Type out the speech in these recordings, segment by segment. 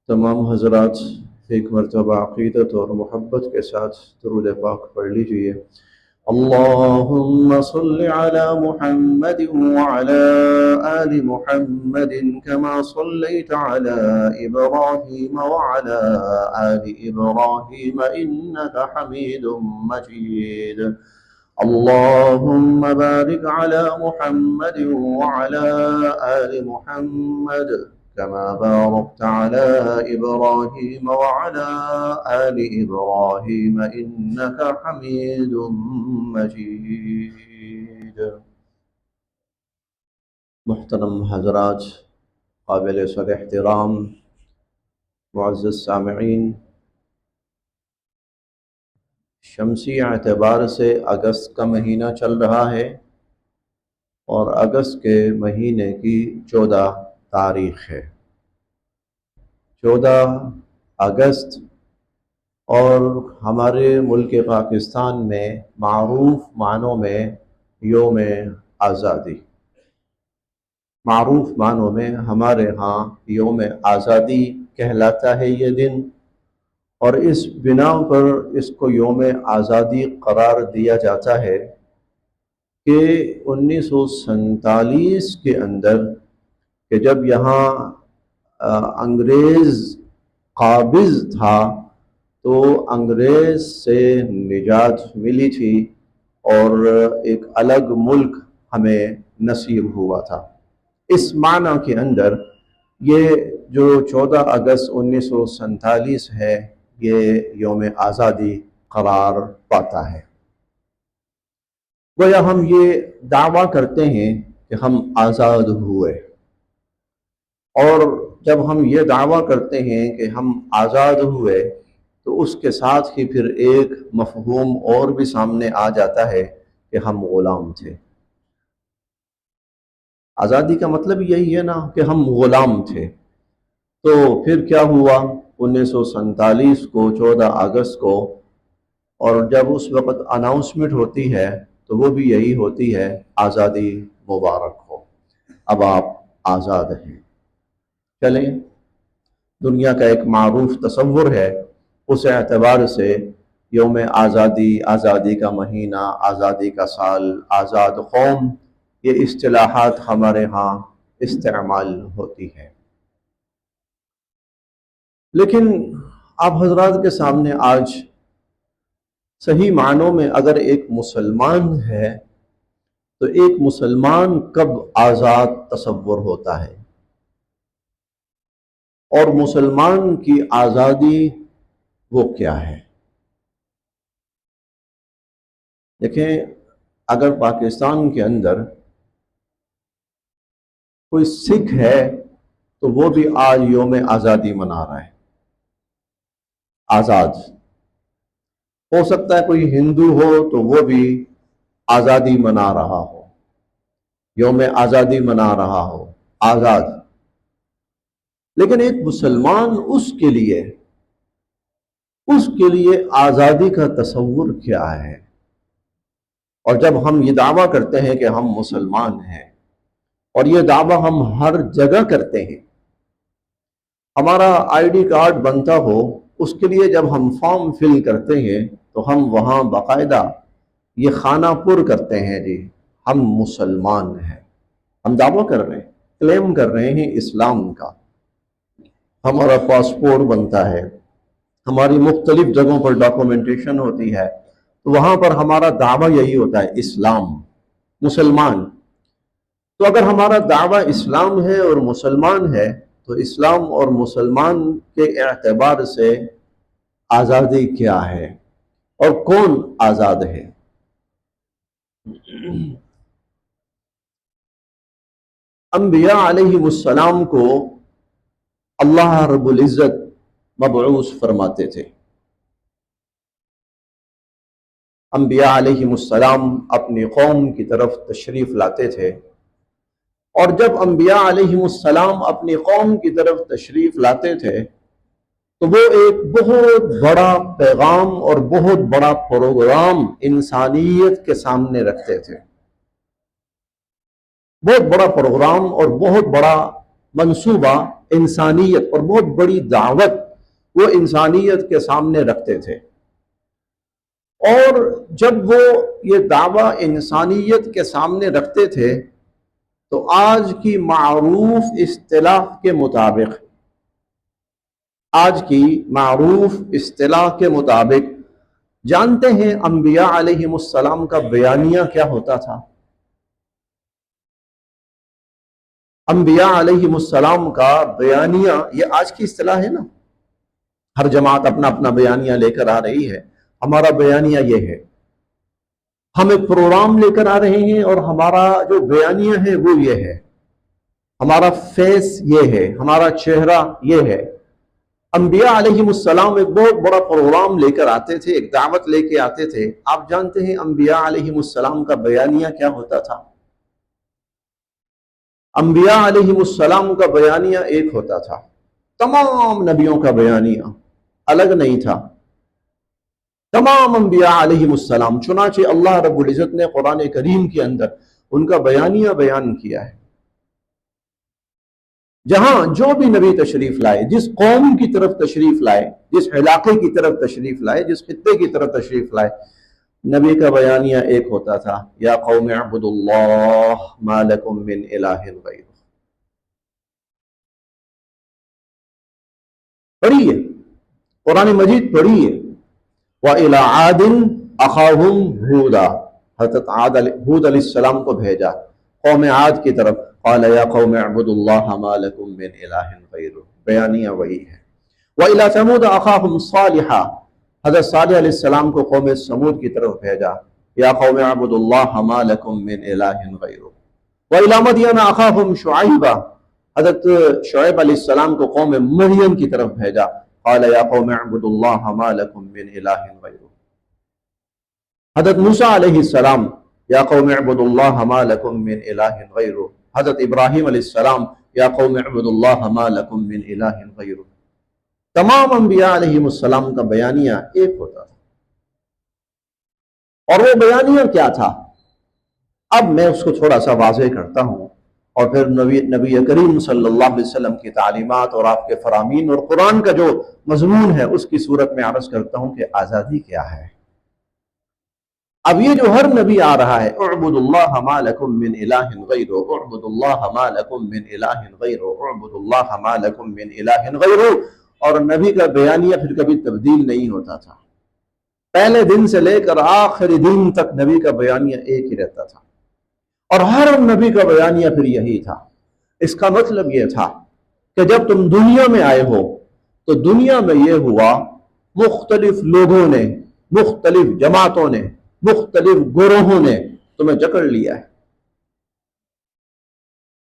تمام حضرات ایک مرتبہ عقیدت اور محبت کے ساتھ درود پاک پڑھ لیجئے۔ اللهم صل على محمد وعلى آل محمد كما صليت على إبراهيم وعلى آل إبراهيم إنك حميد مجيد اللهم بارك على محمد وعلى آل محمد كما باركت على إبراهيم وعلى آل إبراهيم إنك حميد مجيد۔ محترم حضرات، قابل صد احترام معزز سامعین، شمسی اعتبار سے اگست کا مہینہ چل رہا ہے اور اگست کے مہینے کی 14 تاریخ ہے۔ 14 اگست اور ہمارے ملک پاکستان میں معروف معنوں میں یوم آزادی، معروف معنوں میں ہمارے ہاں یوم آزادی کہلاتا ہے یہ دن، اور اس بنا پر اس کو یوم آزادی قرار دیا جاتا ہے کہ 1947 کے اندر کہ جب یہاں انگریز قابض تھا تو انگریز سے نجات ملی تھی اور ایک الگ ملک ہمیں نصیب ہوا تھا۔ اس معنی کے اندر یہ جو 14 اگست 1947 ہے یہ یوم آزادی قرار پاتا ہے۔ گویا ہم یہ دعویٰ کرتے ہیں کہ ہم آزاد ہوئے، اور جب ہم یہ دعویٰ کرتے ہیں کہ ہم آزاد ہوئے تو اس کے ساتھ ہی پھر ایک مفہوم اور بھی سامنے آ جاتا ہے کہ ہم غلام تھے۔ آزادی کا مطلب یہی ہے نا کہ ہم غلام تھے۔ تو پھر کیا ہوا 1947 کو 14 اگست کو، اور جب اس وقت اناؤنسمنٹ ہوتی ہے تو وہ بھی یہی ہوتی ہے، آزادی مبارک ہو، اب آپ آزاد ہیں۔ چلیں، دنیا کا ایک معروف تصور ہے، اس اعتبار سے یوم آزادی، آزادی کا مہینہ، آزادی کا سال، آزاد قوم، یہ اصطلاحات ہمارے ہاں استعمال ہوتی ہیں۔ لیکن آپ حضرات کے سامنے آج صحیح معنوں میں اگر ایک مسلمان ہے تو ایک مسلمان کب آزاد تصور ہوتا ہے، اور مسلمان کی آزادی وہ کیا ہے؟ دیکھیں، اگر پاکستان کے اندر کوئی سکھ ہے تو وہ بھی آج یوم آزادی منا رہا ہے، آزاد۔ ہو سکتا ہے کوئی ہندو ہو تو وہ بھی آزادی منا رہا ہو، یوم آزادی منا رہا ہو، آزاد۔ لیکن ایک مسلمان اس کے لیے آزادی کا تصور کیا ہے؟ اور جب ہم یہ دعویٰ کرتے ہیں کہ ہم مسلمان ہیں، اور یہ دعویٰ ہم ہر جگہ کرتے ہیں، ہمارا آئی ڈی کارڈ بنتا ہو، اس کے لیے جب ہم فارم فل کرتے ہیں تو ہم وہاں باقاعدہ یہ خانہ پر کرتے ہیں، جی ہم مسلمان ہیں، ہم دعویٰ کر رہے ہیں، کلیم کر رہے ہیں اسلام کا۔ ہمارا پاسپورٹ بنتا ہے، ہماری مختلف جگہوں پر ڈاکومنٹیشن ہوتی ہے، تو وہاں پر ہمارا دعویٰ یہی ہوتا ہے، اسلام، مسلمان۔ تو اگر ہمارا دعویٰ اسلام ہے اور مسلمان ہے تو اسلام اور مسلمان کے اعتبار سے آزادی کیا ہے اور کون آزاد ہے؟ انبیاء علیہ السلام کو اللہ رب العزت مبعوث فرماتے تھے۔ انبیاء علیہ السلام اپنی قوم کی طرف تشریف لاتے تھے، اور جب انبیاء علیہ السلام اپنی قوم کی طرف تشریف لاتے تھے تو وہ ایک بہت بڑا پیغام اور بہت بڑا پروگرام انسانیت کے سامنے رکھتے تھے، بہت بڑا پروگرام اور بہت بڑا منصوبہ انسانیت اور بہت بڑی دعوت وہ انسانیت کے سامنے رکھتے تھے، اور جب وہ یہ دعویٰ انسانیت کے سامنے رکھتے تھے تو آج کی معروف اصطلاح کے مطابق جانتے ہیں انبیاء علیہم السلام کا بیانیہ کیا ہوتا تھا؟ انبیاء علیہم السلام کا بیانیہ، یہ آج کی اصطلاح ہے نا، ہر جماعت اپنا اپنا بیانیہ لے کر آ رہی ہے، ہمارا بیانیہ یہ ہے، ہم ایک پروگرام لے کر آ رہے ہیں اور ہمارا جو بیانیہ ہے وہ یہ ہے، ہمارا فیس یہ ہے، ہمارا چہرہ یہ ہے۔ انبیاء علیہم السلام ایک بہت بڑا پروگرام لے کر آتے تھے، ایک دعوت لے کے آتے تھے۔ آپ جانتے ہیں انبیاء علیہم السلام کا بیانیہ کیا ہوتا تھا؟ انبیاء علیہم السلام کا بیانیہ ایک ہوتا تھا، تمام نبیوں کا بیانیہ الگ نہیں تھا، تمام انبیاء علیہم السلام، چنانچہ اللہ رب العزت نے قرآن کریم کے اندر ان کا بیانیہ بیان کیا ہے۔ جہاں جو بھی نبی تشریف لائے، جس قوم کی طرف تشریف لائے، جس علاقے کی طرف تشریف لائے، جس خطے کی طرف تشریف لائے، نبی کا بیانیہ ایک ہوتا تھا، یا قوم اعبدوا اللہ ما لکم من الہ غیرہ۔ پڑھیے قرآن مجید، پڑھیے وَإِلَىٰ عَادٍ أَخَاهُمْ هُودًا، حضرت ہود علیہ السلام کو بھیجا قوم عاد کی طرف، قال یا قوم اعبدوا اللہ ما لکم من الہ غیرہ، بیانیہ وہی ہے۔ وَإِلَىٰ ثَمُودَ أَخَاهُمْ صَالِحًا، حضرت صالح علیہ السلام کو قوم سمود کی طرف بھیجا، یا قوم اعبدوا اللہ ما لکم من الہ غیرہ۔ وَإِلَىٰ مَدْيَنَ أَخَاهُمْ شُعَيْبًا، حضرت شعیب علیہ السلام کو قوم مدین کی طرف بھیجا، قال یا قوم اعبدوا اللہ ما لکم من الہ غیرہ۔ حضرت موسیٰ علیہ السلام، یا قوم اعبدوا اللہ ما لکم من الہ غیرہ۔ حضرت ابراہیم علیہ السلام، یا قوم اعبدوا اللہ ما لکم من الہ غیرہ۔ تمام انبیاء علیہم السلام کا بیانیہ ایک ہوتا تھا، اور وہ بیانیہ کیا تھا؟ اب میں اس کو تھوڑا سا واضح کرتا ہوں، اور پھر نبی کریم صلی اللہ علیہ وسلم کی تعلیمات اور آپ کے فرامین اور قرآن کا جو مضمون ہے اس کی صورت میں عرض کرتا ہوں کہ آزادی کیا ہے۔ اب یہ جو ہر نبی آ رہا ہے، اعبدوا اللہ ما لکم من الہ غیرہ، اعبدوا اللہ ما لکم من الہ غیرہ، اعبدوا اللہ ما لکم من الہ غیرہ، اور نبی کا بیانیہ پھر کبھی تبدیل نہیں ہوتا تھا، پہلے دن سے لے کر آخری دن تک نبی کا بیانیہ ایک ہی رہتا تھا، اور ہر نبی کا بیانیہ پھر یہی تھا۔ اس کا مطلب یہ تھا کہ جب تم دنیا میں آئے ہو تو دنیا میں یہ ہوا، مختلف لوگوں نے، مختلف جماعتوں نے، مختلف گروہوں نے تمہیں جکڑ لیا ہے،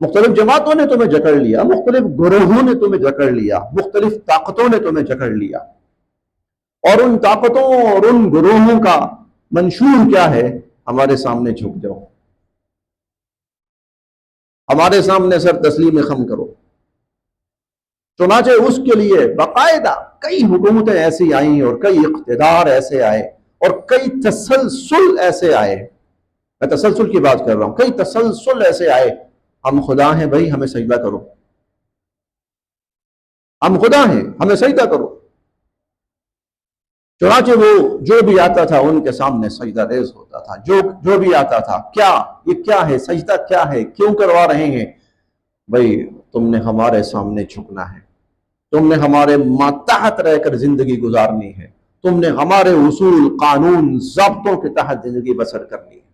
مختلف جماعتوں نے تمہیں جکڑ لیا، مختلف گروہوں نے تمہیں جکڑ لیا، مختلف طاقتوں نے تمہیں جکڑ لیا، اور ان طاقتوں اور ان گروہوں کا منشور کیا ہے؟ ہمارے سامنے جھک جاؤ، ہمارے سامنے سر تسلیم خم کرو۔ چنانچہ اس کے لیے باقاعدہ کئی حکومتیں ایسی آئیں، اور کئی اقتدار ایسے آئے، اور کئی تسلسل ایسے آئے، میں تسلسل کی بات کر رہا ہوں، کئی تسلسل ایسے آئے، ہم خدا ہیں بھائی ہمیں سجدہ کرو، ہم خدا ہیں ہمیں سجدہ کرو۔ چنانچہ وہ جو بھی آتا تھا ان کے سامنے سجدہ ریز ہوتا تھا، جو بھی آتا تھا، کیا یہ کیا ہے، سجدہ کیا ہے، کیوں کروا رہے ہیں؟ بھائی تم نے ہمارے سامنے جھکنا ہے، تم نے ہمارے ماتحت رہ کر زندگی گزارنی ہے، تم نے ہمارے اصول، قانون، ضابطوں کے تحت زندگی بسر کرنی ہے۔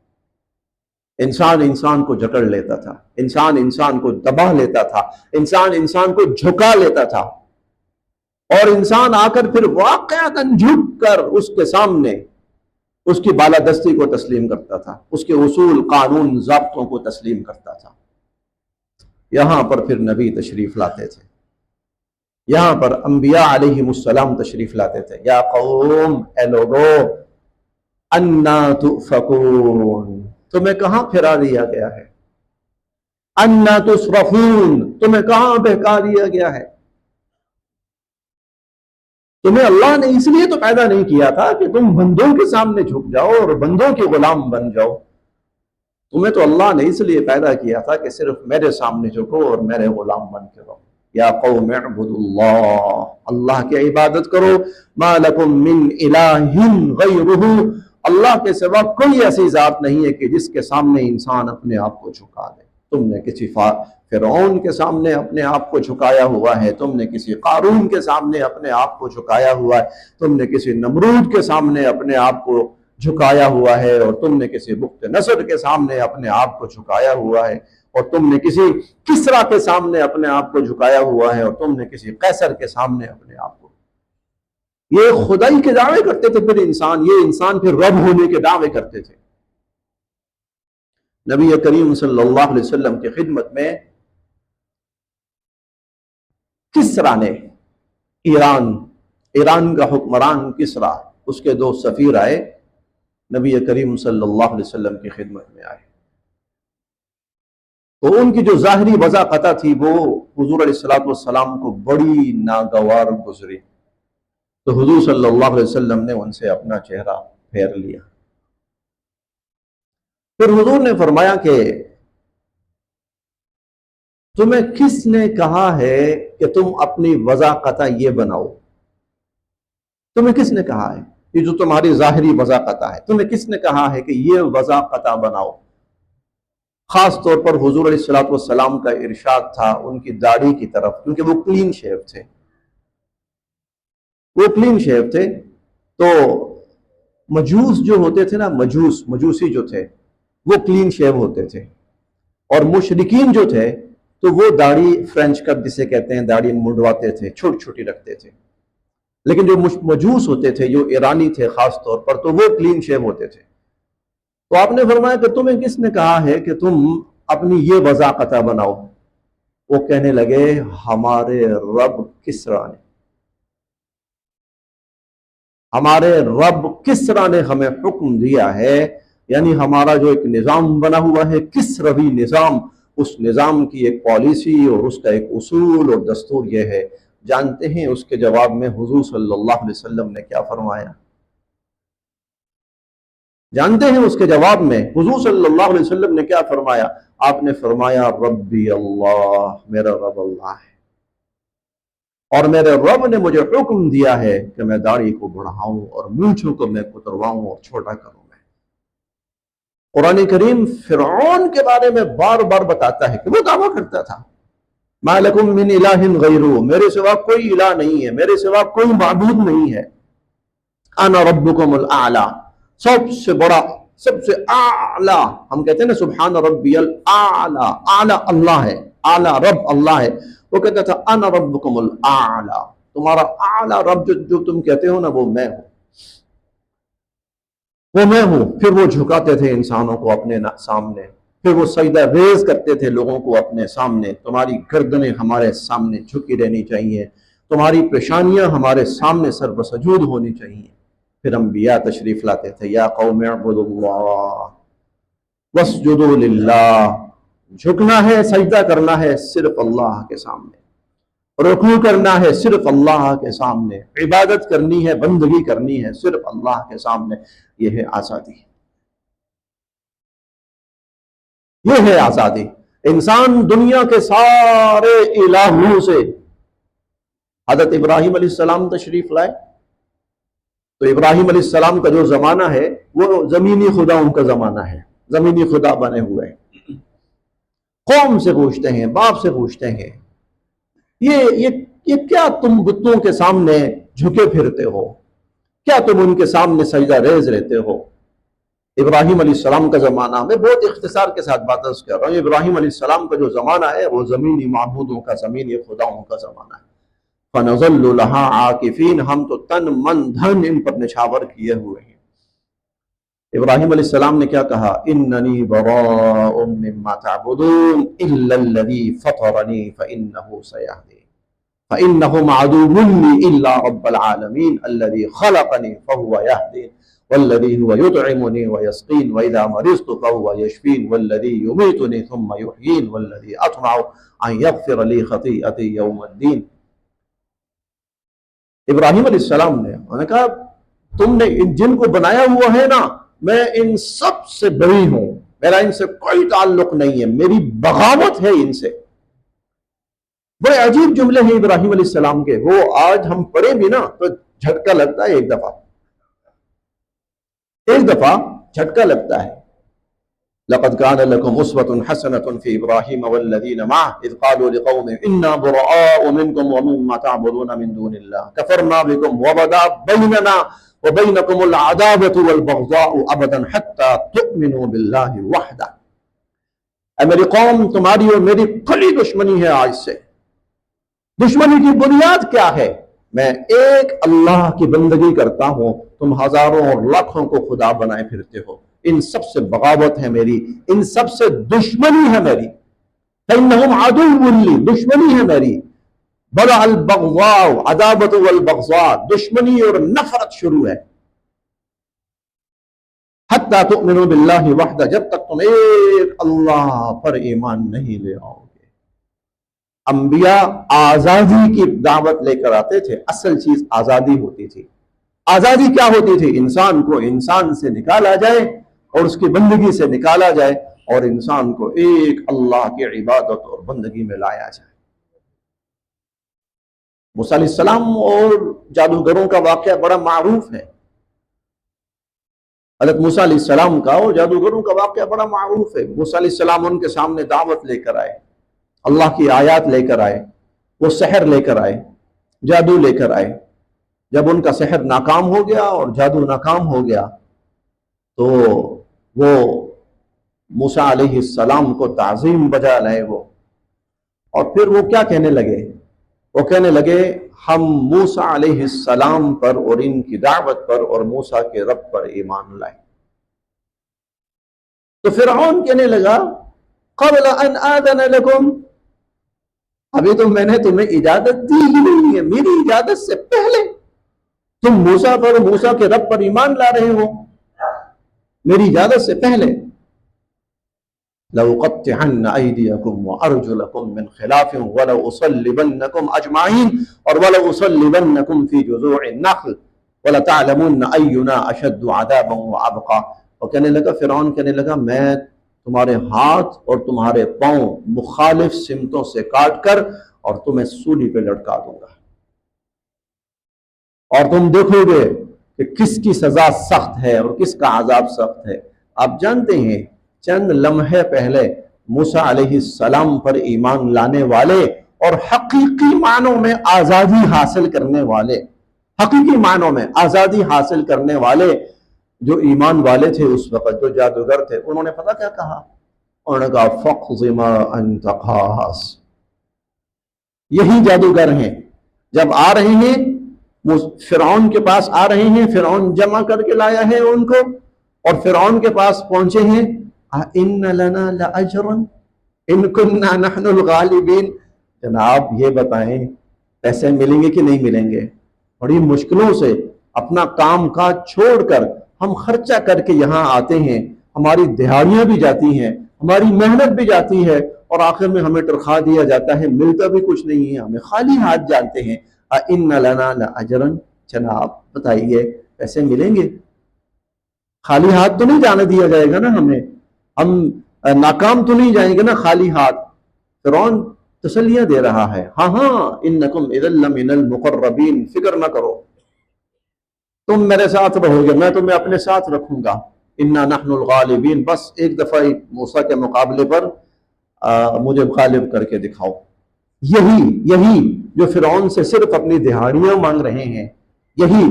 انسان انسان کو جکڑ لیتا تھا، انسان انسان کو دبا لیتا تھا، انسان انسان کو جھکا لیتا تھا، اور انسان آ کر پھر واقعتاً جھک کر اس کے سامنے اس کی بالادستی کو تسلیم کرتا تھا، اس کے اصول، قانون، ضابطوں کو تسلیم کرتا تھا۔ یہاں پر پھر نبی تشریف لاتے تھے، یہاں پر انبیاء علیہم السلام تشریف لاتے تھے، یا قوم، اے لوگو، انا تؤفکون، تمہیں کہاں پھرا دیا گیا ہے، انا تصرفون، تمہیں کہاں بہکا دیا گیا ہے۔ تمہیں اللہ نے اس لیے تو پیدا نہیں کیا تھا کہ تم بندوں کے سامنے جھک جاؤ اور بندوں کے غلام بن جاؤ، تمہیں تو اللہ نے اس لیے پیدا کیا تھا کہ صرف میرے سامنے جھکو اور میرے غلام بن کے رہو۔ یا قوم اعبدوا اللہ، اللہ کی عبادت کرو، ما لکم من الہ غیرہ، اللہ کے سوا کوئی ایسی ذات نہیں ہے کہ جس کے سامنے انسان اپنے آپ کو جھکا دے۔ تم نے کسی فرعون کے سامنے اپنے آپ کو جھکایا ہوا ہے، تم نے کسی قارون کے سامنے اپنے آپ کو جھکایا ہوا ہے، تم نے کسی نمرود کے سامنے اپنے آپ کو جھکایا ہوا ہے، اور تم نے کسی بخت نصر کے سامنے اپنے آپ کو جھکایا ہوا ہے، اور تم نے کسی کسرا کے سامنے اپنے آپ کو جھکایا ہوا ہے، اور تم نے کسی قیصر کے سامنے اپنے آپ کو۔ یہ خدائی کے دعوے کرتے تھے پھر انسان پھر رب ہونے کے دعوے کرتے تھے۔ نبی کریم صلی اللہ علیہ وسلم کی خدمت میں کسرا نے، ایران کا حکمران کسرا، اس کے 2 سفیر آئے، نبی کریم صلی اللہ علیہ وسلم کی خدمت میں آئے، تو ان کی جو ظاہری وضاقتہ تھی وہ حضور علیہ السلام کو بڑی ناگوار گزری، تو حضور صلی اللہ علیہ وسلم نے ان سے اپنا چہرہ پھیر لیا۔ پھر حضور نے فرمایا کہ تمہیں کس نے کہا ہے کہ تم اپنی وضاقتہ یہ بناؤ؟ تمہیں کس نے کہا ہے؟ یہ جو تمہاری ظاہری وضاقتہ ہے، تمہیں کس نے کہا ہے کہ یہ وضاقتہ بناؤ؟ خاص طور پر حضور علیہ السلام کا ارشاد تھا ان کی داڑھی کی طرف، کیونکہ وہ کلین شیو تھے، تو مجوس جو ہوتے تھے نا، مجوسی جو تھے وہ کلین شیو ہوتے تھے، اور مشرکین جو تھے تو وہ داڑھی فرینچ کٹ جسے کہتے ہیں، داڑھی منڈواتے تھے، چھوٹی چھوٹی رکھتے تھے، لیکن جو مجوس ہوتے تھے، جو ایرانی تھے خاص طور پر، تو وہ کلین شیو ہوتے تھے۔ تو آپ نے فرمایا کہ تمہیں کس نے کہا ہے کہ تم اپنی یہ وضاقتہ بناؤ؟ وہ کہنے لگے ہمارے رب کسرا نے ہمیں حکم دیا ہے، یعنی ہمارا جو ایک نظام بنا ہوا ہے کسروی نظام، اس نظام کی ایک پالیسی اور اس کا ایک اصول اور دستور یہ ہے۔ جانتے ہیں اس کے جواب میں حضور صلی اللہ علیہ وسلم نے کیا فرمایا؟ جانتے ہیں اس کے جواب میں حضور صلی اللہ علیہ وسلم نے کیا فرمایا؟ آپ نے فرمایا ربی اللہ، میرا رب اللہ ہے، اور میرے رب نے مجھے حکم دیا ہے کہ میں داڑھی کو بڑھاؤں اور مونچھوں کو میں کترواؤں اور چھوٹا کروں۔ میں قرآن کریم فرعون کے بارے میں بار بار بتاتا ہے کہ وہ دعویٰ کرتا تھا ما لکم من الہ غیرہ، میرے سوا کوئی الہ نہیں ہے، میرے سوا کوئی معبود نہیں ہے، انا ربکم الاعلی، سب سے بڑا، سب سے اعلی، ہم کہتے ہیں نا سبحان ربی الاعلی، اعلی اللہ ہے، اعلی رب اللہ ہے، وہ کہتا تھا انا ربکم الاعلی، تمہارا اعلی رب جو تم کہتے ہو نا وہ میں ہوں، پھر وہ جھکاتے تھے انسانوں کو اپنے سامنے، پھر وہ سجدہ ریز کرتے تھے لوگوں کو اپنے سامنے، تمہاری گردنیں ہمارے سامنے جھکی رہنی چاہیے، تمہاری پیشانیاں ہمارے سامنے سر بسجود ہونی چاہیے۔ پھر انبیاء تشریف لاتے تھے، یا قوم اعبدوا اللہ واسجدوا للہ، جھکنا ہے، سجدہ کرنا ہے صرف اللہ کے سامنے، رکوع کرنا ہے صرف اللہ کے سامنے، عبادت کرنی ہے، بندگی کرنی ہے صرف اللہ کے سامنے۔ یہ ہے آزادی، یہ ہے آزادی۔ انسان دنیا کے سارے الہوں سے، حضرت ابراہیم علیہ السلام تشریف لائے تو ابراہیم علیہ السلام کا جو زمانہ ہے وہ زمینی خداؤں کا زمانہ ہے، زمینی خدا بنے ہوئے ہیں، قوم سے پوچھتے ہیں، باپ سے پوچھتے ہیں، یہ کیا تم بتوں کے سامنے جھکے پھرتے ہو؟ کیا تم ان کے سامنے سجدہ ریز رہتے ہو؟ ابراہیم علیہ السلام کا زمانہ، میں بہت اختصار کے ساتھ بات کر رہا ہوں، ابراہیم علیہ السلام کا جو زمانہ ہے وہ زمینی معبودوں کا، زمینی خداؤں کا زمانہ ہے۔ فَنَظَلُّ لَهَا عَاكِفِينَ، ہم تو تن من دھن ان پر نچھاور کیے ہوئے ہیں۔ ابراہیم علیہ السلام نے کیا کہا؟ إِنَّنِي بَرَاءٌ مِّمَّا تَعْبُدُونَ إِلَّا الَّذِي فَطَرَنِي فَإِنَّهُ سَيَهْدِينِ فَإِنَّهُ مَعْدُومٌ لِّي إِلَّا رَبَّ الْعَالَمِينَ الَّذِي خَلَقَنِي فَهُوَ يَهْدِينِ وَالَّذِي هُوَ يُطْعِمُنِي وَيَسْقِينِ وَإِذَا مَرِضْتُ فَهُوَ يَشْفِينِ وَالَّذِي يُمِيتُنِي ثُمَّ يُحْيِينِ وَالَّذِي أَطْمَعُ أَن يَغْفِرَ لِي خَطِيئَتِي يَوْمَ الدِّينِ۔ ابراہیم علیہ السلام نے انہوں نے کہا تم نے ان جن کو بنایا ہوا ہے نا، میں ان سب سے بری ہوں، میرا ان سے کوئی تعلق نہیں ہے، میری بغاوت ہے ان سے۔ بڑے عجیب جملے ہیں ابراہیم علیہ السلام کے، وہ آج ہم پڑھیں بھی نا تو جھٹکا لگتا ہے، ایک دفعہ جھٹکا لگتا ہے۔ لقد كان لكم أسوة حسنة في إبراهيم والذين معه إذ قالوا لقومهم إنا براء منكم ومما تعبدون من دون الله كفرنا بكم وبدا بيننا وبينكم العداوة والبغضاء أبدا حتى تؤمنوا بالله وحده۔ اے میری قوم، تمہاری اور میری کھلی دشمنی ہے آج سے۔ دشمنی کی بنیاد کیا ہے؟ میں ایک اللہ کی بندگی کرتا ہوں، تم ہزاروں اور لاکھوں کو خدا بنائے پھرتے ہو۔ ان سب سے بغاوت ہے میری، ان سب سے دشمنی ہے میری۔ فإنهم عدو لی، دشمنی ہے میری۔ بدأ البغضاء، عداوت والبغضاء، دشمنی اور نفرت شروع ہے۔ حتی تؤمنوا باللہ وحدہ، جب تک تم ایک اللہ پر ایمان نہیں لے آؤ گے۔ انبیاء آزادی کی دعوت لے کر آتے تھے، اصل چیز آزادی ہوتی تھی۔ آزادی کیا ہوتی تھی؟ انسان کو انسان سے نکالا جائے اور اس کی بندگی سے نکالا جائے، اور انسان کو ایک اللہ کی عبادت اور بندگی میں لایا جائے۔ موسیٰ علیہ السلام اور جادوگروں کا واقعہ بڑا معروف ہے۔ حضرت موسیٰ علیہ السلام کا اور جادوگروں کا واقعہ بڑا معروف ہے۔ موسیٰ علیہ السلام ان کے سامنے دعوت لے کر آئے، اللہ کی آیات لے کر آئے، وہ سحر لے کر آئے، جادو لے کر آئے۔ جب ان کا سحر ناکام ہو گیا اور جادو ناکام ہو گیا تو وہ موسیٰ علیہ السلام کو تعظیم بجا لائے وہ، اور پھر وہ کیا کہنے لگے؟ وہ کہنے لگے ہم موسیٰ علیہ السلام پر اور ان کی دعوت پر اور موسیٰ کے رب پر ایمان لائے۔ تو فرعون کہنے لگا قبل ان آذن لکم، ابھی تو میں نے تمہیں اجازت دی ہی نہیں ہے، میری اجازت سے پہلے تم موسیٰ پر، موسیٰ کے رب پر ایمان لا رہے ہو میری اجازت سے پہلے۔ لَأُقَطِّعَنَّ أَيْدِيَكُمْ وَأَرْجُلَكُمْ مِنْ خِلَافٍ وَلَأُصَلِّبَنَّكُمْ أَجْمَعِينَ اور وَلَأُصَلِّبَنَّكُمْ فِي جُذُوعِ النَّخْلِ وَلَتَعْلَمُنَّ أَيُّنَا أَشَدُّ عَذَابًا وَأَبْقَىٰ۔ اور کہنے لگا، فرعون کہنے لگا میں تمہارے ہاتھ اور تمہارے پاؤں مخالف سمتوں سے کاٹ کر اور تمہیں سولی پہ لٹکا دوں گا، اور تم دیکھو گے کہ کس کی سزا سخت ہے اور کس کا عذاب سخت ہے۔ آپ جانتے ہیں چند لمحے پہلے موسیٰ علیہ السلام پر ایمان لانے والے اور حقیقی معنوں میں آزادی حاصل کرنے والے، حقیقی معنوں میں آزادی حاصل کرنے والے جو ایمان والے تھے اس وقت، جو جادوگر تھے، انہوں نے پتہ کیا کہا؟ انہوں نے کہا فَاقْضِ مَا أَنْتَ قَاصٍ۔ یہی جادوگر ہیں، جب آ رہے ہیں فرعون کے پاس آ رہے ہیں، فرعون جمع کر کے لایا ہے ان کو، اور فرعون کے پاس پہنچے ہیں اِنَّ لَنَا لَأَجْرًا إِن كُنَّا نَحْنُ الْغَالِبِينَ، جناب یہ بتائیں پیسے ملیں گے کہ نہیں ملیں گے؟ بڑی مشکلوں سے اپنا کام کاج چھوڑ کر ہم خرچہ کر کے یہاں آتے ہیں، ہماری دہاڑیاں بھی جاتی ہیں، ہماری محنت بھی جاتی ہے، اور آخر میں ہمیں تنخواہ دیا جاتا ہے، ملتا بھی کچھ نہیں ہے، ہمیں خالی ہاتھ جاتے ہیں۔ اِنَّ لَنَا لَأَجْرًا، جناب بتائیے پیسے ملیں گے؟ خالی ہاتھ تو نہیں جانے دیا جائے گا نا ہمیں، ہم ناکام تو نہیں جائیں گے نا خالی ہاتھ۔ فرعون تسلیاں دے رہا ہے، ہاں ہاں اِنَّكُمْ إِذًا لَّمِنَ الْمُقَرَّبِينَ، فکر نہ کرو، تم میرے ساتھ رہو گے، میں تمہیں اپنے ساتھ رکھوں گا۔ اِنَّا نَحْنُ الْغَالِبِينَ، بس ایک دفعہ موسیٰ کے مقابلے پر مجھے غالب کر کے دکھاؤ۔ یہی جو فرعون سے صرف اپنی دہاڑیاں مانگ رہے ہیں، یہی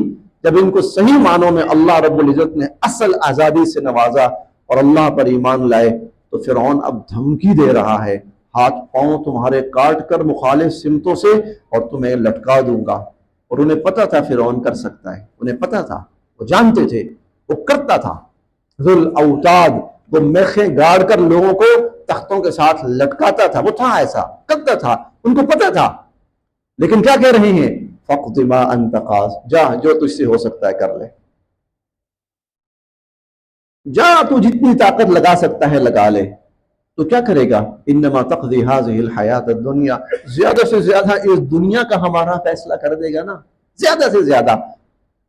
جب ان کو صحیح معنوں میں اللہ رب العزت نے اصل آزادی سے نوازا اور اللہ پر ایمان لائے، تو فرعون اب دھمکی دے رہا ہے ہاتھ پاؤں تمہارے کاٹ کر مخالف سمتوں سے اور تمہیں لٹکا دوں گا۔ اور انہیں پتا تھا فرعون کر سکتا ہے، انہیں پتا تھا، وہ جانتے تھے، وہ کرتا تھا۔ ذُو الاوتاد، وہ میخیں گاڑ کر لوگوں کو تختوں کے ساتھ لٹکاتا تھا، وہ تھا ایسا کرتا تھا، ان کو پتا تھا۔ لیکن کیا کہہ رہے ہیں؟ فَاقْضِ مَا أَنْتَ قَاضٍ، جا جو تجھ سے ہو سکتا ہے کر لے، جا تو جتنی طاقت لگا سکتا ہے لگا لے۔ تو کیا کرے گا؟ انما تقضی هذه الحیات الدنیا، زیادہ سے زیادہ اس دنیا کا ہمارا فیصلہ کر دے گا نا، زیادہ سے زیادہ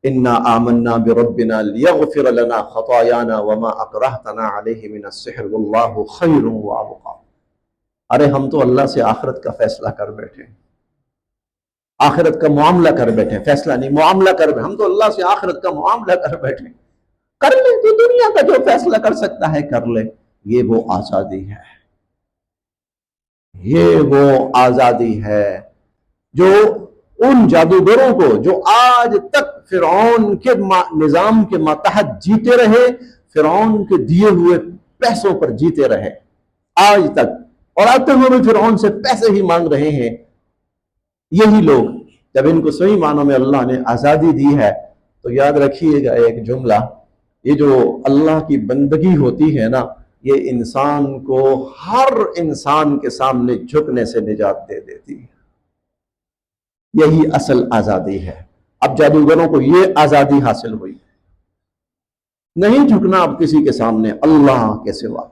انا آمنا بربنا لیغفر لنا خطایانا وما اکرہتنا علیہ من السحر واللہ خیر وابقا۔ ارے ہم تو اللہ سے آخرت کا فیصلہ کر بیٹھے، آخرت کا معاملہ کر بیٹھے، فیصلہ نہیں معاملہ کر بیٹھے، ہم تو اللہ سے آخرت کا معاملہ کر بیٹھے، کر لے تو دنیا کا جو فیصلہ کر سکتا ہے کر لے۔ یہ وہ آزادی ہے، یہ وہ آزادی ہے جو ان جادوگروں کو جو آج تک فرعون کے نظام کے ماتحت جیتے رہے، فرعون کے دیے ہوئے پیسوں پر جیتے رہے آج تک، اور آتے ہوئے بھی فرعون سے پیسے ہی مانگ رہے ہیں، یہی لوگ جب ان کو صحیح معنوں میں اللہ نے آزادی دی ہے تو یاد رکھیے گا ایک جملہ، یہ جو اللہ کی بندگی ہوتی ہے نا، یہ انسان کو ہر انسان کے سامنے جھکنے سے نجات دے دیتی ہے، یہی اصل آزادی ہے۔ اب جادوگروں کو یہ آزادی حاصل ہوئی، نہیں جھکنا اب کسی کے سامنے اللہ کے سوا۔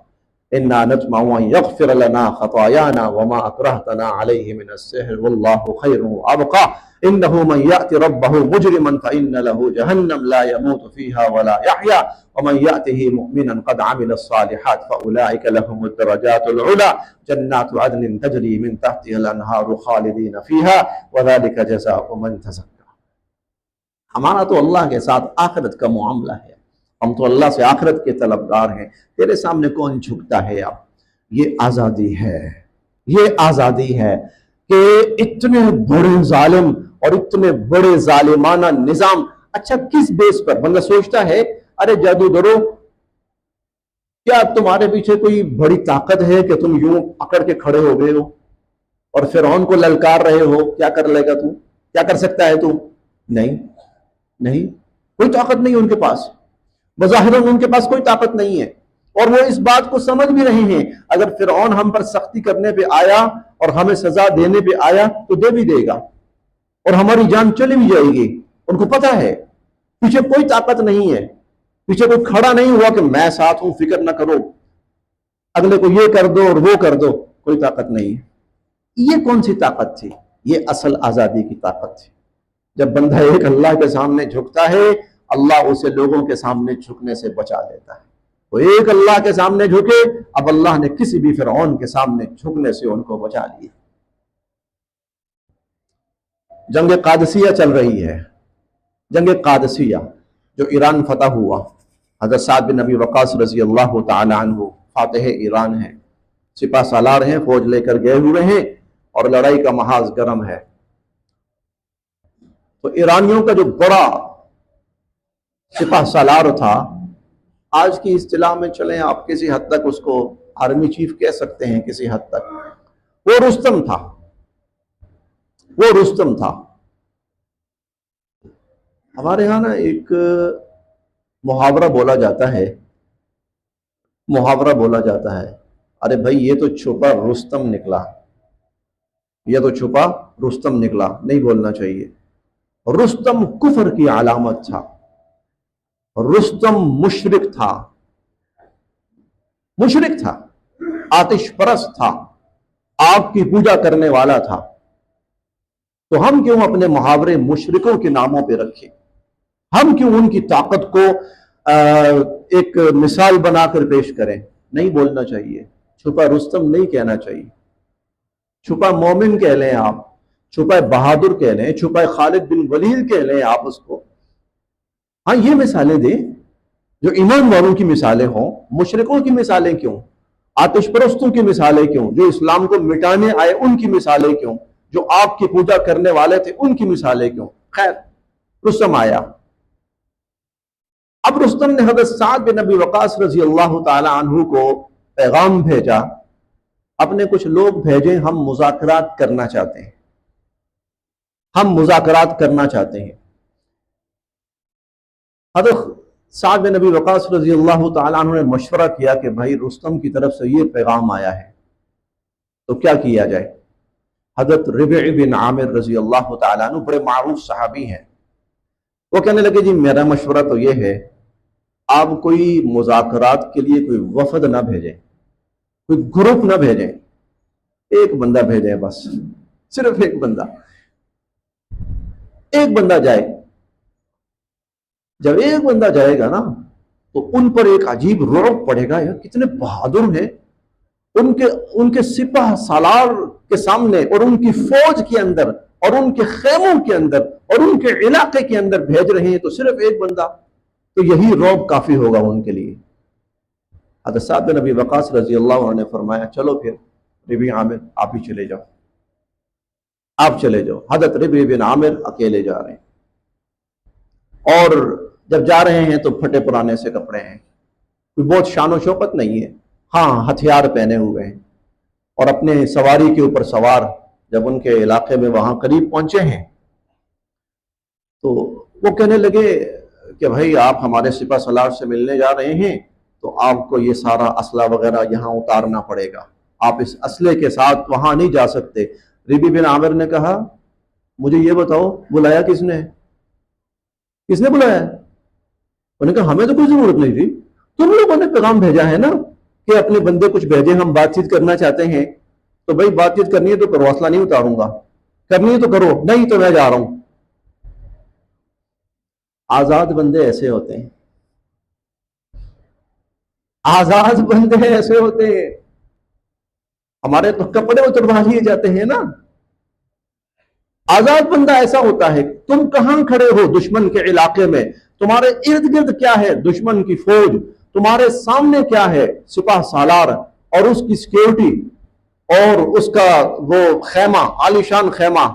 انا نطمع ان یغفر لنا خطایانا وما اکرہتنا علیہ من السحر واللہ خیر وابقا انه من یأت ربہ مجرما فإن له جہنم لا يموت فیها ولا يحیا ومن یأته مؤمنا قد عمل الصالحات فأولئک لهم الدرجات العلی جنات عدن تجری من تحتها الانہار خالدین فیها وذلک جزاء من تزکا۔ ہمارا تو اللہ کے ساتھ آخرت کا معاملہ ہے، ہم تو اللہ سے آخرت کے طلبگار ہیں، تیرے سامنے کون جھکتا ہے؟ اب یہ آزادی ہے، یہ آزادی ہے کہ اتنے بڑے ظالم اور اتنے بڑے ظالمانہ نظام، اچھا کس بیس پر بندہ سوچتا ہے ارے جادوگرو کیا تمہارے پیچھے کوئی بڑی طاقت ہے کہ تم یوں پکڑ کے کھڑے ہو گئے ہو اور فرعون کو للکار رہے ہو؟ کیا کر لے گا تو؟ کیا کر سکتا ہے تو؟ نہیں نہیں، کوئی طاقت نہیں ان کے پاس، بظاہر ان کے پاس کوئی طاقت نہیں ہے، اور وہ اس بات کو سمجھ بھی رہے ہیں اگر فرعون ہم پر سختی کرنے پہ آیا اور ہمیں سزا دینے پہ آیا تو دے بھی دے گا اور ہماری جان چلی بھی جائے گی۔ ان کو پتہ ہے پیچھے کوئی طاقت نہیں ہے، پیچھے کوئی کھڑا نہیں ہوا کہ میں ساتھ ہوں فکر نہ کرو، اگلے کو یہ کر دو اور وہ کر دو، کوئی طاقت نہیں ہے۔ یہ کون سی طاقت تھی؟ یہ اصل آزادی کی طاقت تھی۔ جب بندہ ایک اللہ کے سامنے جھکتا ہے، اللہ اسے لوگوں کے سامنے جھکنے سے بچا لیتا ہے۔ وہ ایک اللہ کے سامنے جھکے، اب اللہ نے کسی بھی فرعون کے سامنے جھکنے سے ان کو بچا لیا۔ جنگ قادسیہ چل رہی ہے، جنگ قادسیہ جو ایران فتح ہوا، حضرت سعد بن ابی وقاص رضی اللہ تعالی عنہ فاتح ایران ہیں، سپہ سالار ہیں، فوج لے کر گئے ہوئے ہیں اور لڑائی کا محاذ گرم ہے۔ تو ایرانیوں کا جو بڑا سپہ سالار تھا، آج کی اصطلاح میں چلیں آپ کسی حد تک اس کو آرمی چیف کہہ سکتے ہیں، کسی حد تک وہ رستم تھا، وہ رستم تھا۔ ہمارے ہاں نا ایک محاورہ بولا جاتا ہے، محاورہ بولا جاتا ہے، ارے بھائی یہ تو چھپا رستم نکلا، یہ تو چھپا رستم نکلا، نہیں بولنا چاہیے۔ رستم کفر کی علامت تھا، رستم مشرک تھا، مشرک تھا، آتش پرست تھا، آگ کی پوجا کرنے والا تھا۔ تو ہم کیوں اپنے محاورے مشرکوں کے ناموں پہ رکھیں؟ ہم کیوں ان کی طاقت کو ایک مثال بنا کر پیش کریں؟ نہیں بولنا چاہیے، چھپا رستم نہیں کہنا چاہیے، چھپا مومن کہہ لیں آپ، چھپا بہادر کہہ لیں، چھپا خالد بن ولید کہہ لیں آپ اس کو۔ ہاں یہ مثالیں دیں جو ایمان والوں کی مثالیں ہوں، مشرکوں کی مثالیں کیوں؟ آتش پرستوں کی مثالیں کیوں؟ جو اسلام کو مٹانے آئے ان کی مثالیں کیوں؟ جو آگ کی پوجا کرنے والے تھے ان کی مثالیں کیوں؟ خیر، رستم آیا۔ اب رستم نے حضرت سعد بن ابی وقاص رضی اللہ تعالی عنہ کو پیغام بھیجا، اپنے کچھ لوگ بھیجیں، ہم مذاکرات کرنا چاہتے ہیں، ہم مذاکرات کرنا چاہتے ہیں۔ حضرت سعد بن ابی وقاص رضی اللہ تعالیٰ عنہ نے مشورہ کیا کہ بھائی رستم کی طرف سے یہ پیغام آیا ہے تو کیا کیا جائے؟ حضرت ربیع بن عامر رضی اللہ تعالیٰ عنہ بڑے معروف صحابی ہیں، وہ کہنے لگے جی میرا مشورہ تو یہ ہے آپ کوئی مذاکرات کے لیے کوئی وفد نہ بھیجیں، کوئی گروپ نہ بھیجیں، ایک بندہ بھیجیں، بس صرف ایک بندہ، ایک بندہ جائے جب ایک بندہ جائے گا نا تو ان پر ایک عجیب رعب پڑے گا، یار کتنے بہادر ہیں، ان کے سپہ سالار کے سامنے اور ان کی فوج کے اندر اور ان کے خیموں کے اندر اور ان کے علاقے کے اندر بھیج رہے ہیں، تو صرف ایک بندہ، تو یہی رعب کافی ہوگا ان کے لیے۔ حضرت سعد بن ابی وقاص رضی اللہ عنہ نے فرمایا چلو پھر ربیع بن عامر آپ ہی چلے جاؤ، آپ چلے جاؤ۔ حضرت ربیع بن عامر اکیلے جا رہے ہیں، اور جب جا رہے ہیں تو پھٹے پرانے سے کپڑے ہیں، کوئی بہت شان و شوکت نہیں ہے، ہاں ہتھیار پہنے ہوئے ہیں، اور اپنے سواری کے اوپر سوار جب ان کے علاقے میں وہاں قریب پہنچے ہیں تو وہ کہنے لگے کہ بھائی آپ ہمارے سپہ سالار سے ملنے جا رہے ہیں تو آپ کو یہ سارا اسلحہ وغیرہ یہاں اتارنا پڑے گا، آپ اس اسلحے کے ساتھ وہاں نہیں جا سکتے۔ ربیع بن عامر نے کہا مجھے یہ بتاؤ بلایا کس نے بلایا؟ انہوں نے کہا ہمیں تو کوئی ضرورت نہیں تھی، تم لوگوں نے پیغام بھیجا ہے نا کہ اپنے بندے کچھ بھیجے، ہم بات چیت کرنا چاہتے ہیں، تو بھائی بات چیت کرنی ہے تو کرو، اسلحہ نہیں اتاروں گا، کرنی ہے تو کرو، نہیں تو میں جا رہا ہوں۔ آزاد بندے ایسے ہوتے ہیں، آزاد بندے ایسے ہوتے ہیں، ہمارے تو کپڑے اتروا لیے جاتے ہیں نا۔ آزاد بندہ ایسا ہوتا ہے، تم کہاں کھڑے ہو دشمن کے علاقے میں، تمہارے ارد گرد کیا ہے دشمن کی فوج، تمہارے سامنے کیا ہے سپہ سالار اور اس کی سیکیورٹی اور اس کا وہ خیمہ، عالیشان خیمہ،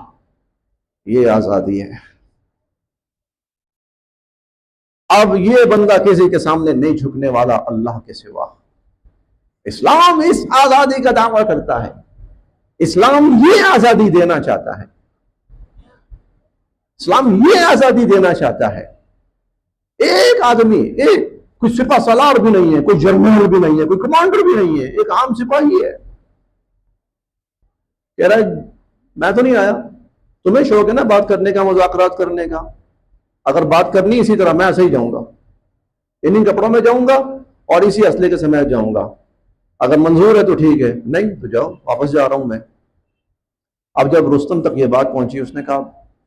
یہ آزادی ہے۔ اب یہ بندہ کسی کے سامنے نہیں جھکنے والا اللہ کے سوا۔ اسلام اس آزادی کا دعویٰ کرتا ہے، اسلام یہ آزادی دینا چاہتا ہے، اسلام یہ آزادی دینا چاہتا ہے۔ ایک آدمی، ایک کوئی سپہ سالار بھی نہیں ہے، کوئی جنرل بھی نہیں ہے، کوئی کمانڈر بھی نہیں ہے، ایک عام سپاہی ہے، کہہ رہا ہے میں تو نہیں آیا، تمہیں شوق ہے نا بات کرنے کا، مذاکرات کرنے کا، اگر بات کرنی اسی طرح میں ایسے ہی جاؤں گا، انہی کپڑوں میں جاؤں گا اور اسی اسلحے کے سمیت جاؤں گا، اگر منظور ہے تو ٹھیک ہے، نہیں تو جاؤ، واپس جا رہا ہوں میں۔ اب جب رستم تک یہ بات پہنچی، اس نے کہا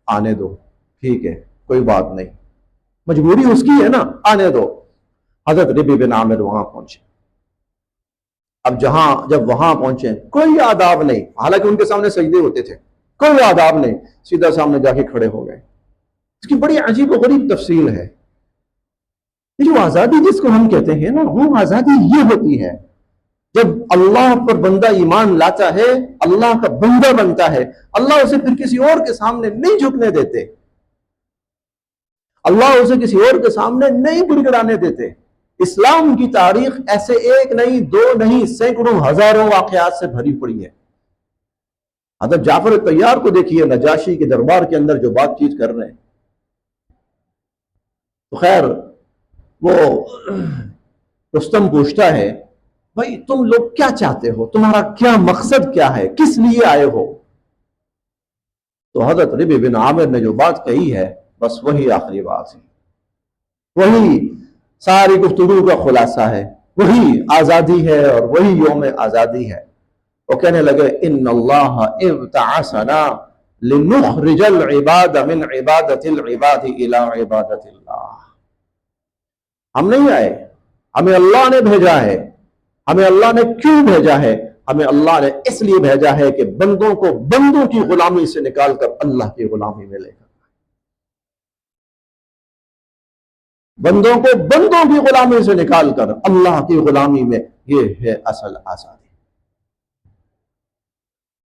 آنے دو، ٹھیک ہے کوئی بات نہیں، مجبوری اس کی ہے نا، آنے دو۔ حضرت ربیع بن عامر وہاں پہنچے۔ اب جب وہاں پہنچے کوئی آداب نہیں، حالانکہ ان کے سامنے سجدے ہوتے تھے، کوئی آداب نہیں، سیدھا سامنے جا کے کھڑے ہو گئے۔ اس کی بڑی عجیب و غریب تفصیل ہے۔ یہ جو آزادی جس کو ہم کہتے ہیں نا، وہ آزادی یہ ہوتی ہے جب اللہ پر بندہ ایمان لاتا ہے، اللہ کا بندہ بنتا ہے، اللہ اسے پھر کسی اور کے سامنے نہیں جھکنے دیتے، اللہ اسے کسی اور کے سامنے نہیں گڑگڑانے دیتے۔ اسلام کی تاریخ ایسے ایک نہیں، دو نہیں، سینکڑوں ہزاروں واقعات سے بھری پڑی ہے۔ حضرت جعفر طیار کو دیکھیے، نجاشی کے دربار کے اندر جو بات چیت کر رہے ہیں، تو خیر وہ رستم پوچھتا ہے بھائی تم لوگ کیا چاہتے ہو، تمہارا کیا مقصد کیا ہے، کس لیے آئے ہو؟ تو حضرت ربیع بن عامر نے جو بات کہی ہے بس وہی آخری بات ہے، وہی ساری گفتگو کا خلاصہ ہے، وہی آزادی ہے اور وہی یوم آزادی ہے۔ وہ کہنے لگے ان اللہ ابتعثنا لنخرج العباد من عبادت العباد الى عبادت اللہ۔ ہم نہیں آئے، ہمیں اللہ نے بھیجا ہے۔ ہمیں اللہ نے کیوں بھیجا ہے؟ ہمیں اللہ نے اس لیے بھیجا ہے کہ بندوں کو بندوں کی غلامی سے نکال کر اللہ کی غلامی میں لے کر، بندوں کو بندوں کی غلامی سے نکال کر اللہ کی غلامی میں، یہ ہے اصل آزادی۔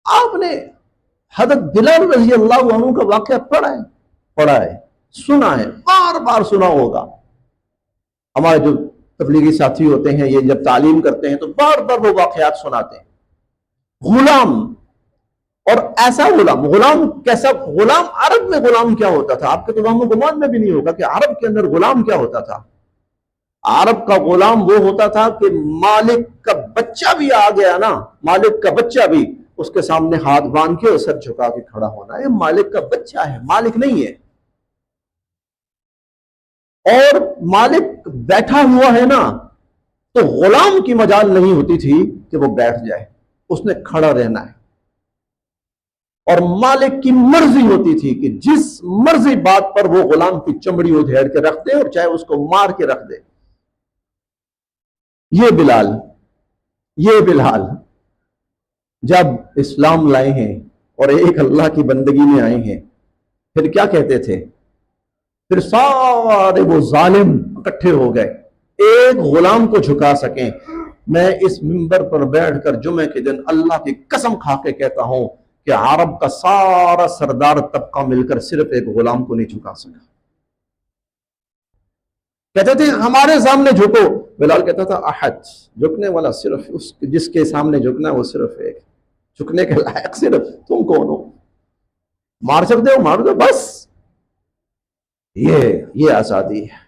آپ نے حضرت بلال رضی اللہ عنہ کا واقعہ پڑھا ہے، سنا ہے، بار بار سنا ہوگا۔ ہمارے جو تبلیغی ساتھی ہوتے ہیں یہ جب تعلیم کرتے ہیں تو بار بار وہ واقعات سناتے ہیں۔ غلام، اور ایسا غلام کیسا غلام؟ عرب میں غلام کیا ہوتا تھا؟ آپ کے تو وہم و گمان میں بھی نہیں ہوگا کہ عرب کے اندر غلام کیا ہوتا تھا۔ عرب کا غلام وہ ہوتا تھا کہ مالک کا بچہ بھی آ گیا نا، مالک کا بچہ بھی اس کے سامنے ہاتھ باندھ کے اور سر جھکا کے کھڑا ہونا، یہ مالک کا بچہ ہے، مالک نہیں ہے۔ اور مالک بیٹھا ہوا ہے نا تو غلام کی مجال نہیں ہوتی تھی کہ وہ بیٹھ جائے، اس نے کھڑا رہنا ہے۔ اور مالک کی مرضی ہوتی تھی کہ جس مرضی بات پر وہ غلام کی چمڑی ادھیڑ کے رکھ دے اور چاہے اس کو مار کے رکھ دے. یہ بلال جب اسلام لائے ہیں اور ایک اللہ کی بندگی میں آئے ہیں، پھر کیا کہتے تھے؟ پھر سارے وہ ظالم اکٹھے ہو گئے ایک غلام کو جھکا سکیں. میں اس منبر پر بیٹھ کر جمعے کے دن اللہ کی قسم کھا کے کہتا ہوں کہ عرب کا سارا سردار طبقہ مل کر صرف ایک غلام کو نہیں جھکا سکا. کہتے تھے ہمارے سامنے جھکو، بلال کہتا تھا احد، جھکنے والا صرف اس جس کے سامنے جھکنا ہے وہ صرف ایک، جھکنے کے لائق صرف تم کون ہو؟ مار سکتے ہو مار دو بس. یہ آزادی ہے،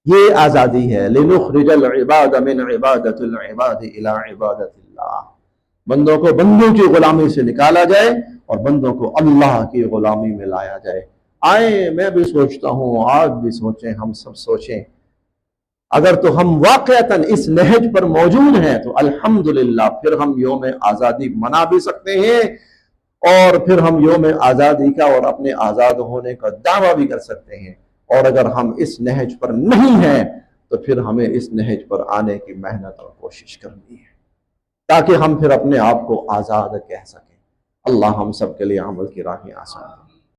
یہ آزادی ہے. لنخرج العباد من عبادت العباد الى عبادت اللہ. بندوں کو بندوں کی غلامی سے نکالا جائے اور بندوں کو اللہ کی غلامی میں لایا جائے. آئیں، میں بھی سوچتا ہوں، آج بھی سوچیں، ہم سب سوچیں، اگر تو ہم واقعتاً اس نہج پر موجود ہیں تو الحمدللہ پھر ہم یوم آزادی منا بھی سکتے ہیں اور پھر ہم یوم آزادی کا اور اپنے آزاد ہونے کا دعویٰ بھی کر سکتے ہیں. اور اگر ہم اس نہج پر نہیں ہیں تو پھر ہمیں اس نہج پر آنے کی محنت اور کوشش کرنی ہے تاکہ ہم پھر اپنے آپ کو آزاد کہہ سکیں. اللہ ہم سب کے لیے عمل کی راہیں آسان